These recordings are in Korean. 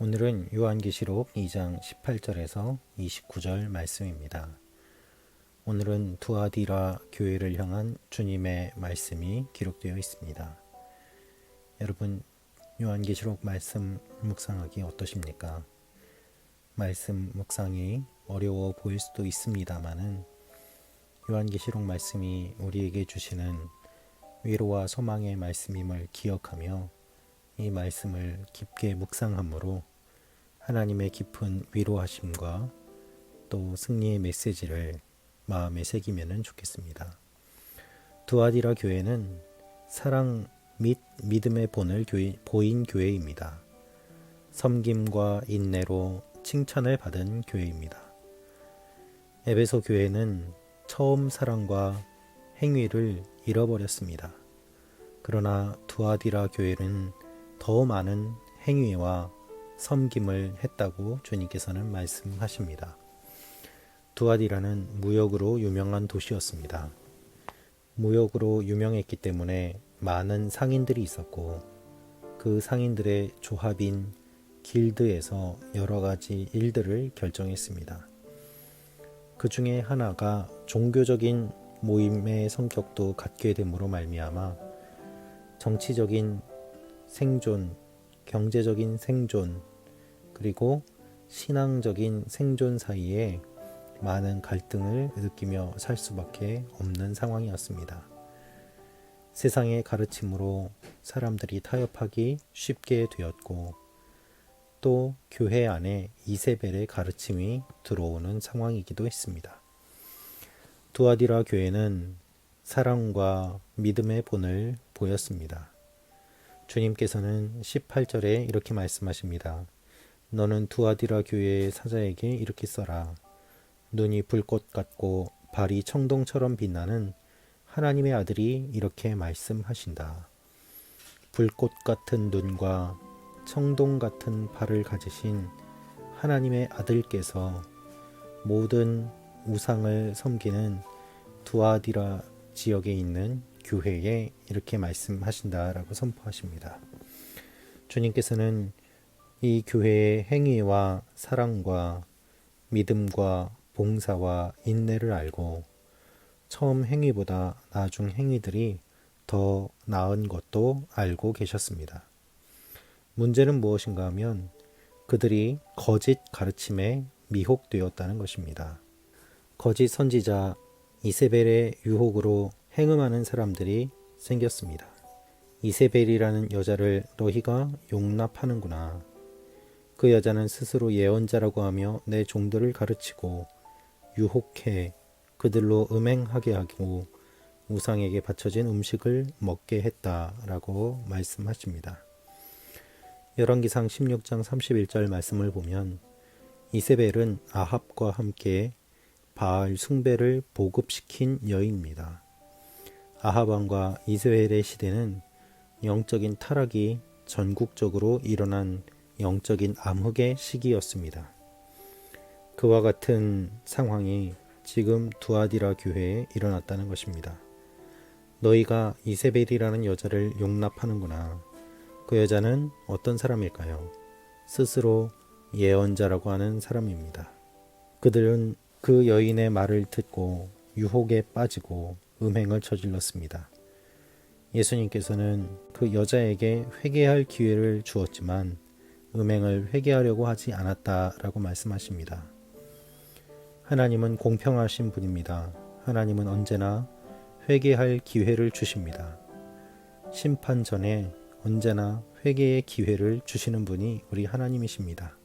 오늘은 요한계시록 2장 18절에서 29절 말씀입니다. 오늘은 두아디라 교회를 향한 주님의 말씀이 기록되어 있습니다. 여러분, 요한계시록 말씀 묵상하기 어떠십니까? 말씀 묵상이 어려워 보일 수도 있습니다마는 요한계시록 말씀이 우리에게 주시는 위로와 소망의 말씀임을 기억하며 이 말씀을 깊게 묵상함으로 하나님의 깊은 위로하심과 또 승리의 메시지를 마음에 새기면 좋겠습니다. 두아디라 교회는 사랑 및 믿음의 본을 보인 교회입니다. 섬김과 인내로 칭찬을 받은 교회입니다. 에베소 교회는 처음 사랑과 행위를 잃어버렸습니다. 그러나 두아디라 교회는 더 많은 행위와 섬김을 했다고 주님께서는 말씀하십니다. 두아디라는 무역으로 유명한 도시였습니다. 무역으로 유명했기 때문에 많은 상인들이 있었고 그 상인들의 조합인 길드에서 여러 가지 일들을 결정했습니다. 그 중에 하나가 종교적인 모임의 성격도 갖게 됨으로 말미암아 정치적인 생존, 경제적인 생존, 그리고 신앙적인 생존 사이에 많은 갈등을 느끼며 살 수밖에 없는 상황이었습니다. 세상의 가르침으로 사람들이 타협하기 쉽게 되었고 또 교회 안에 이세벨의 가르침이 들어오는 상황이기도 했습니다. 두아디라 교회는 사랑과 믿음의 본을 보였습니다. 주님께서는 18절에 이렇게 말씀하십니다. 너는 두아디라 교회의 사자에게 이렇게 써라. 눈이 불꽃 같고 발이 청동처럼 빛나는 하나님의 아들이 이렇게 말씀하신다. 불꽃 같은 눈과 청동 같은 발을 가지신 하나님의 아들께서 모든 우상을 섬기는 두아디라 지역에 있는 교회에 이렇게 말씀하신다라고 선포하십니다. 주님께서는 이 교회의 행위와 사랑과 믿음과 봉사와 인내를 알고 처음 행위보다 나중 행위들이 더 나은 것도 알고 계셨습니다. 문제는 무엇인가 하면 그들이 거짓 가르침에 미혹되었다는 것입니다. 거짓 선지자 이세벨의 유혹으로 행음하는 사람들이 생겼습니다. 이세벨이라는 여자를 너희가 용납하는구나. 그 여자는 스스로 예언자라고 하며 내 종들을 가르치고 유혹해 그들로 음행하게 하고 우상에게 바쳐진 음식을 먹게 했다라고 말씀하십니다. 열왕기상 16장 31절 말씀을 보면 이세벨은 아합과 함께 바알 숭배를 보급시킨 여인입니다. 아합 왕과 이세벨의 시대는 영적인 타락이 전국적으로 일어난 영적인 암흑의 시기였습니다. 그와 같은 상황이 지금 두아디라 교회에 일어났다는 것입니다. 너희가 이세벨이라는 여자를 용납하는구나. 그 여자는 어떤 사람일까요? 스스로 예언자라고 하는 사람입니다. 그들은 그 여인의 말을 듣고 유혹에 빠지고 음행을 저질렀습니다. 예수님께서는 그 여자에게 회개할 기회를 주었지만 음행을 회개하려고 하지 않았다라고 말씀하십니다. 하나님은 공평하신 분입니다. 하나님은 언제나 회개할 기회를 주십니다. 심판 전에 언제나 회개의 기회를 주시는 분이 우리 하나님이십니다.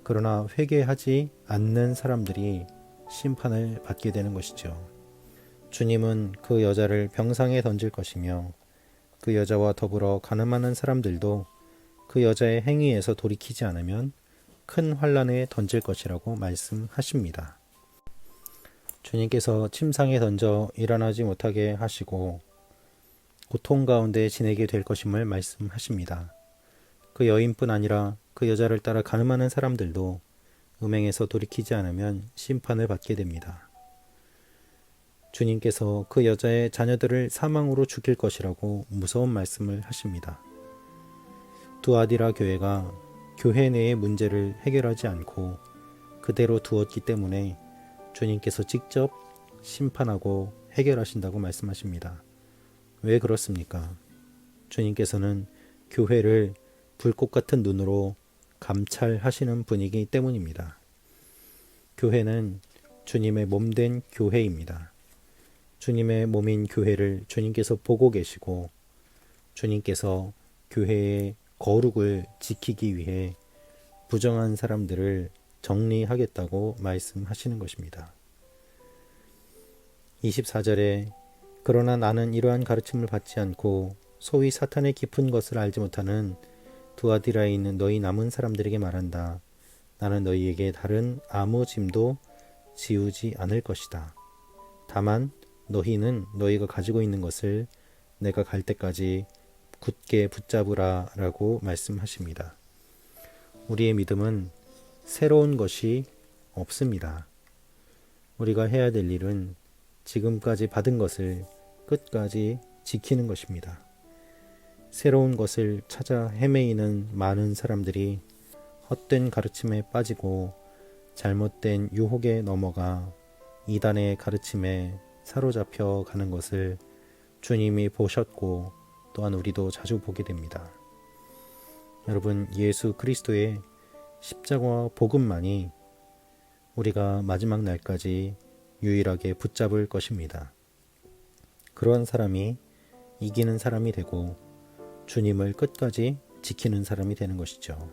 그러나 회개하지 않는 사람들이 심판을 받게 되는 것이죠. 주님은 그 여자를 병상에 던질 것이며 그 여자와 더불어 가늠하는 사람들도 그 여자의 행위에서 돌이키지 않으면 큰 환난에 던질 것이라고 말씀하십니다. 주님께서 침상에 던져 일어나지 못하게 하시고 고통 가운데 지내게 될 것임을 말씀하십니다. 그 여인뿐 아니라 그 여자를 따라 가늠하는 사람들도 음행에서 돌이키지 않으면 심판을 받게 됩니다. 주님께서 그 여자의 자녀들을 사망으로 죽일 것이라고 무서운 말씀을 하십니다. 두아디라 교회가 교회 내의 문제를 해결하지 않고 그대로 두었기 때문에 주님께서 직접 심판하고 해결하신다고 말씀하십니다. 왜 그렇습니까? 주님께서는 교회를 불꽃 같은 눈으로 감찰하시는 분이기 때문입니다. 교회는 주님의 몸된 교회입니다. 주님의 몸인 교회를 주님께서 보고 계시고 주님께서 교회의 거룩을 지키기 위해 부정한 사람들을 정리하겠다고 말씀하시는 것입니다. 24절에 그러나 나는 이러한 가르침을 받지 않고 소위 사탄의 깊은 것을 알지 못하는 두아디라에 있는 너희 남은 사람들에게 말한다. 나는 너희에게 다른 아무 짐도 지우지 않을 것이다. 다만 너희는 너희가 가지고 있는 것을 내가 갈 때까지 굳게 붙잡으라 라고 말씀하십니다. 우리의 믿음은 새로운 것이 없습니다. 우리가 해야 될 일은 지금까지 받은 것을 끝까지 지키는 것입니다. 새로운 것을 찾아 헤매이는 많은 사람들이 헛된 가르침에 빠지고 잘못된 유혹에 넘어가 이단의 가르침에 사로잡혀 가는 것을 주님이 보셨고 또한 우리도 자주 보게 됩니다. 여러분, 예수 그리스도의 십자가와 복음만이 우리가 마지막 날까지 유일하게 붙잡을 것입니다. 그러한 사람이 이기는 사람이 되고 주님을 끝까지 지키는 사람이 되는 것이죠.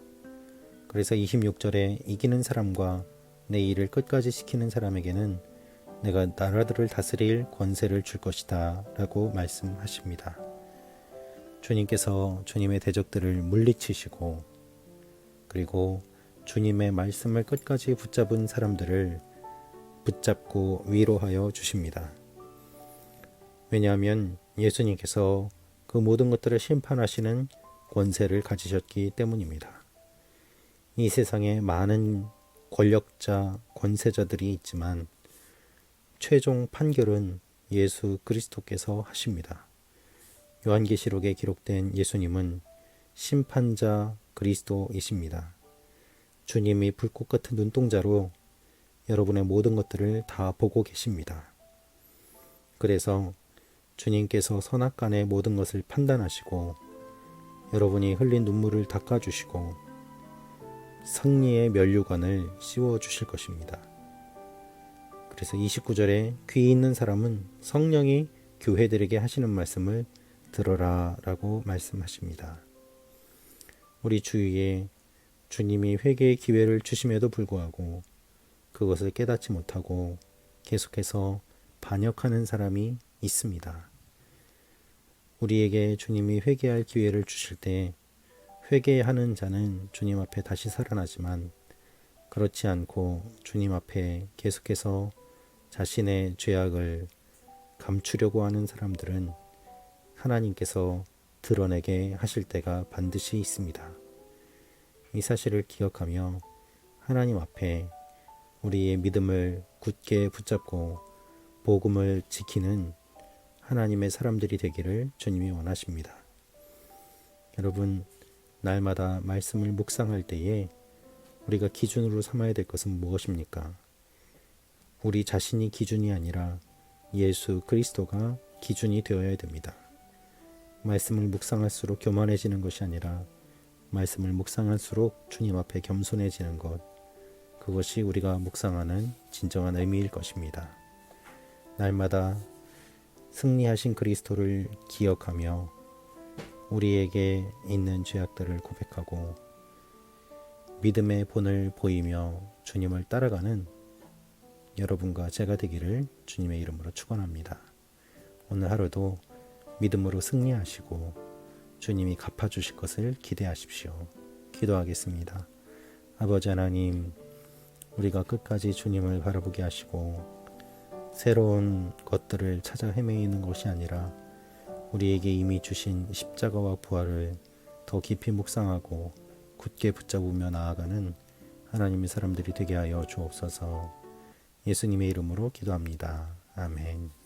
그래서 26절에 이기는 사람과 내 일을 끝까지 지키는 사람에게는 내가 나라들을 다스릴 권세를 줄 것이다 라고 말씀하십니다. 주님께서 주님의 대적들을 물리치시고 그리고 주님의 말씀을 끝까지 붙잡은 사람들을 붙잡고 위로하여 주십니다. 왜냐하면 예수님께서 그 모든 것들을 심판하시는 권세를 가지셨기 때문입니다. 이 세상에 많은 권력자, 권세자들이 있지만 최종 판결은 예수 그리스도께서 하십니다. 요한계시록에 기록된 예수님은 심판자 그리스도이십니다. 주님이 불꽃 같은 눈동자로 여러분의 모든 것들을 다 보고 계십니다. 그래서 주님께서 선악간의 모든 것을 판단하시고 여러분이 흘린 눈물을 닦아주시고 승리의 면류관을 씌워주실 것입니다. 그래서 29절에 귀 있는 사람은 성령이 교회들에게 하시는 말씀을 들어라 라고 말씀하십니다. 우리 주위에 주님이 회개의 기회를 주심에도 불구하고 그것을 깨닫지 못하고 계속해서 반역하는 사람이 있습니다. 우리에게 주님이 회개할 기회를 주실 때 회개하는 자는 주님 앞에 다시 살아나지만 그렇지 않고 주님 앞에 계속해서 자신의 죄악을 감추려고 하는 사람들은 하나님께서 드러내게 하실 때가 반드시 있습니다. 이 사실을 기억하며 하나님 앞에 우리의 믿음을 굳게 붙잡고 복음을 지키는 하나님의 사람들이 되기를 주님이 원하십니다. 여러분, 날마다 말씀을 묵상할 때에 우리가 기준으로 삼아야 될 것은 무엇입니까? 우리 자신이 기준이 아니라 예수 그리스도가 기준이 되어야 됩니다. 말씀을 묵상할수록 교만해지는 것이 아니라 말씀을 묵상할수록 주님 앞에 겸손해지는 것, 그것이 우리가 묵상하는 진정한 의미일 것입니다. 날마다 승리하신 그리스도를 기억하며 우리에게 있는 죄악들을 고백하고 믿음의 본을 보이며 주님을 따라가는 여러분과 제가 되기를 주님의 이름으로 축원합니다. 오늘 하루도 믿음으로 승리하시고 주님이 갚아주실 것을 기대하십시오. 기도하겠습니다. 아버지 하나님, 우리가 끝까지 주님을 바라보게 하시고 새로운 것들을 찾아 헤매이는 것이 아니라 우리에게 이미 주신 십자가와 부활을 더 깊이 묵상하고 굳게 붙잡으며 나아가는 하나님의 사람들이 되게 하여 주옵소서. 예수님의 이름으로 기도합니다. 아멘.